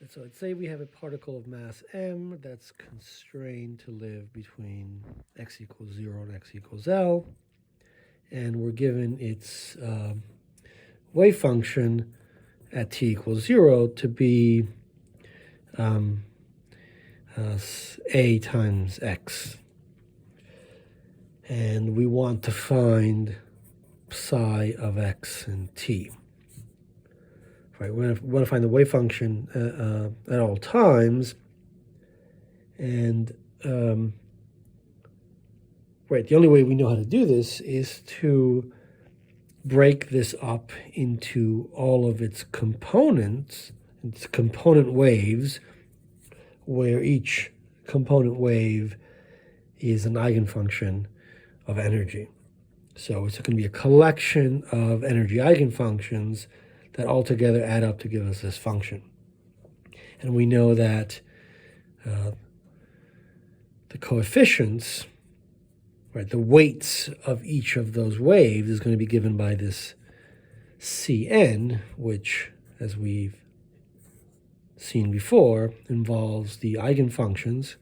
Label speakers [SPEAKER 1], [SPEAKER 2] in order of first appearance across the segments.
[SPEAKER 1] So let's say we have a particle of mass m that's constrained to live between x equals 0 and x equals L, and we're given its wave function at t equals 0 to be a times x. And we want to find psi of x and t. Right, we want to find the wave function at all times, and right, the only way we know how to do this is to break this up into all of its components, its component waves, where each component wave is an eigenfunction of energy. So it's going to be a collection of energy eigenfunctions that all together add up to give us this function. And we know that the coefficients, right, the weights of each of those waves is going to be given by this Cn, which, as we've seen before, involves the eigenfunctions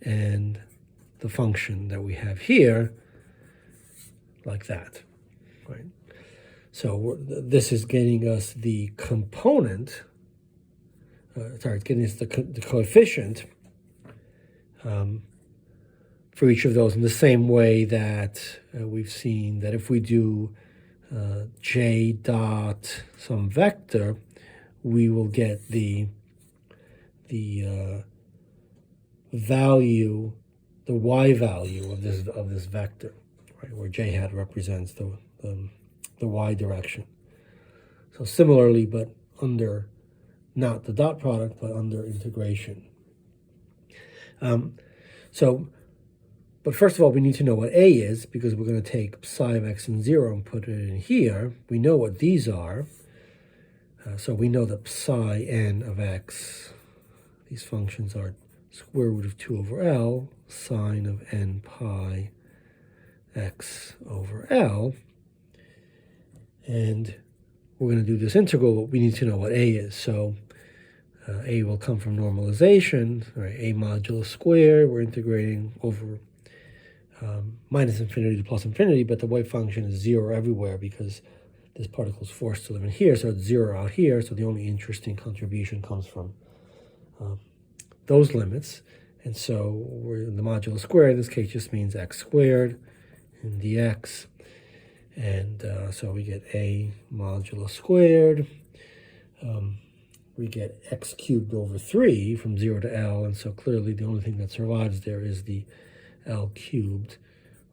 [SPEAKER 1] and the function that we have here, like that, right? So this is getting us the component, it's getting us the coefficient for each of those in the same way that we've seen that if we do j dot some vector, we will get the value, the y value of this vector, right, where j hat represents the y direction. So similarly, but under not the dot product, but under integration. But first of all, we need to know what a is, because we're going to take psi of x and 0 and put it in here. We know what these are. So we know that psi n of x, these functions are square root of 2 over L, sine of n pi x over L. And we're going to do this integral, but we need to know what a is. So a will come from normalization, right? A modulo squared. We're integrating over minus infinity to plus infinity, but the wave function is 0 everywhere because this particle is forced to live in here, so it's 0 out here. So the only interesting contribution comes from those limits. And so we're in the modulo squared. In this case, just means x squared and dx. And so we get a modulo squared. We get x cubed over 3 from 0 to L. And so clearly the only thing that survives there is the L cubed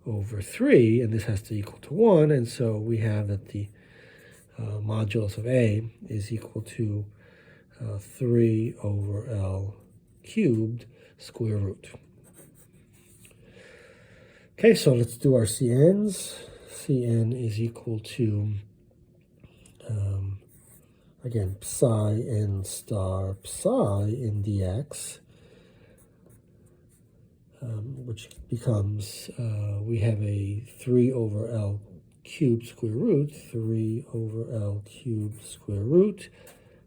[SPEAKER 1] over 3. And this has to equal to 1. And so we have that the modulus of a is equal to 3 over L cubed square root. Okay, so let's do our CNs. Cn is equal to, again, psi n star psi in dx, which becomes, we have a 3 over L cubed square root, 3 over L cubed square root.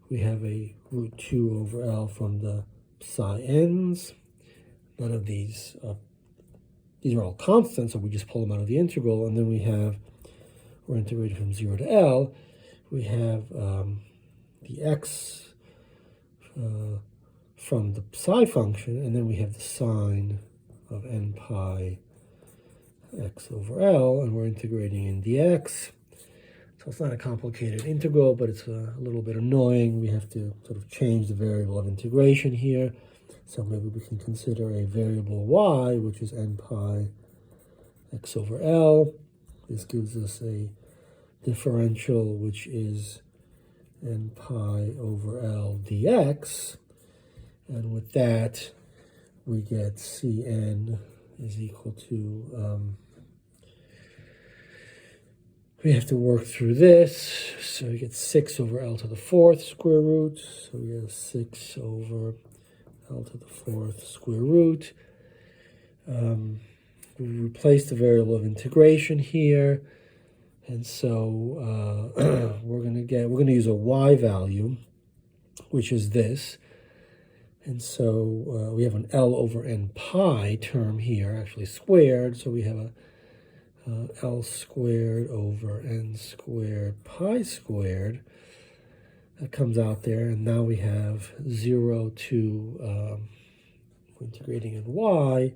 [SPEAKER 1] We have a root 2 over L from the psi n's. None of these are all constants, so we just pull them out of the integral, and then we're integrating from 0 to L. We have the x from the psi function, and then we have the sine of n pi x over L, and we're integrating in dx. So it's not a complicated integral, but it's a little bit annoying. We have to sort of change the variable of integration here. So maybe we can consider a variable y, which is n pi x over L. This gives us a differential, which is n pi over L dx. And with that, we get Cn is equal to, we have to work through this. So we get 6 over L to the 4th square root. So we have 6 over L to the 4th square root. We replace the variable of integration here. And so we're going to use a y value which is this. And so we have an L over n pi term here, actually squared. So we have a L squared over n squared pi squared. That comes out there, and now we have 0 to integrating in y.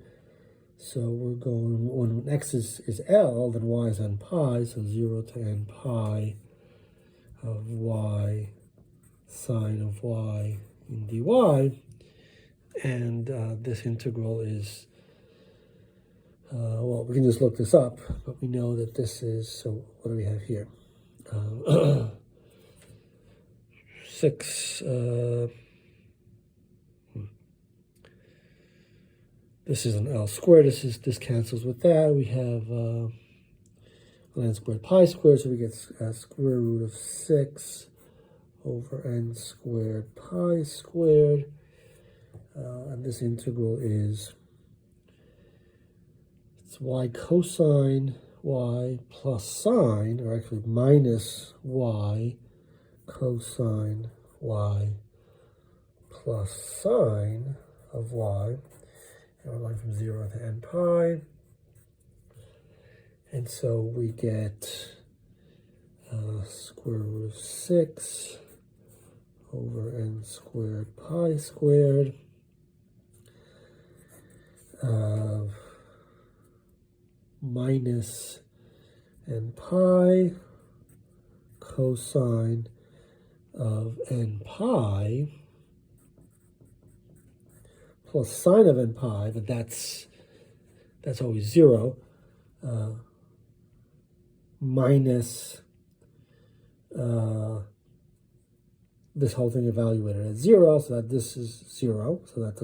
[SPEAKER 1] So we're going, when x is L, then y is n pi, so 0 to n pi of y sine of y in dy. And this integral is, well, we can just look this up, but we know that this is, so what do we have here? 6, this is an L squared, this cancels with that. We have n squared pi squared, so we get square root of 6 over n squared pi squared. And this integral is, it's y cosine y plus sine, or actually minus y cosine y plus sine of y. And we're going from 0 to n pi. And so we get square root of 6 over n squared pi squared. Minus n pi cosine of n pi plus sine of n pi, but that's always 0, minus this whole thing evaluated at 0, so that this is 0, so that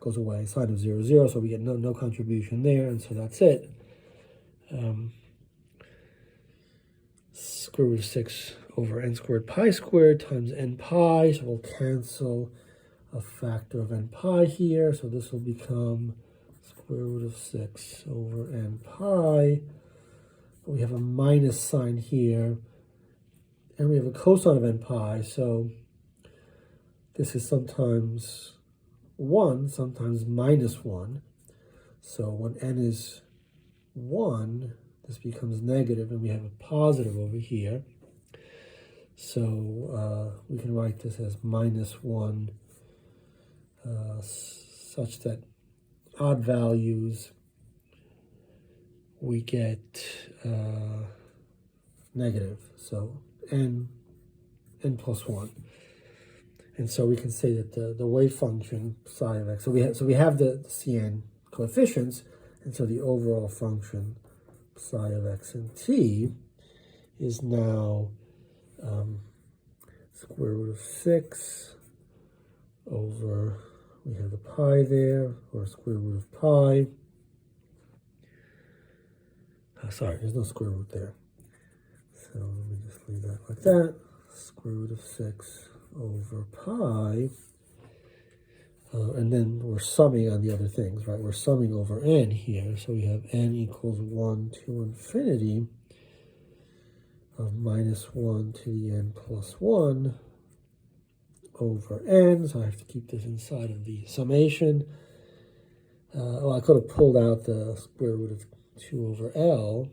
[SPEAKER 1] goes away. Sine of 0 is 0, so we get no contribution there, and so that's it. Square root of 6 over n squared pi squared times n pi, so we'll cancel a factor of n pi here, so this will become square root of 6 over n pi. We have a minus sign here, and we have a cosine of n pi, so this is sometimes 1, sometimes minus 1. So when n is 1, this becomes negative, and we have a positive over here. So we can write this as minus 1, such that odd values, we get negative. So n plus 1. And so we can say that the wave function psi of x, so we have the Cn coefficients, and so the overall function psi of x and t is now square root of 6 over, we have the pi there, or square root of pi. Sorry, there's no square root there. So let me just leave that like that. Square root of 6 over pi. And then we're summing on the other things, right? We're summing over n here. So we have n equals 1 to infinity of minus 1 to the n plus 1 over n. So I have to keep this inside of the summation. Well, I could have pulled out the square root of 2 over L.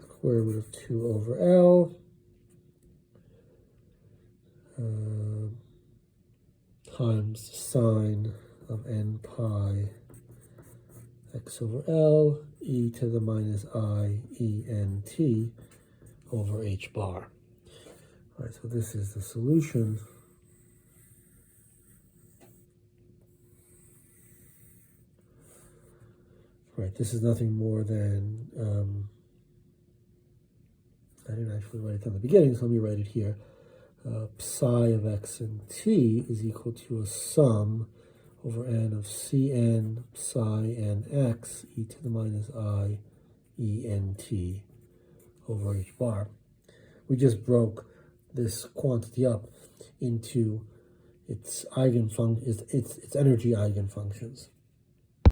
[SPEAKER 1] Square root of 2 over L times sine of n pi x over L e to the minus I e n t over h bar. All right, so this is the solution. Right, this is nothing more than, I didn't actually write it down at the beginning, so let me write it here. Psi of x and t is equal to a sum over n of Cn psi n x e to the minus I e n t over h bar. We just broke this quantity up into its its energy eigenfunctions.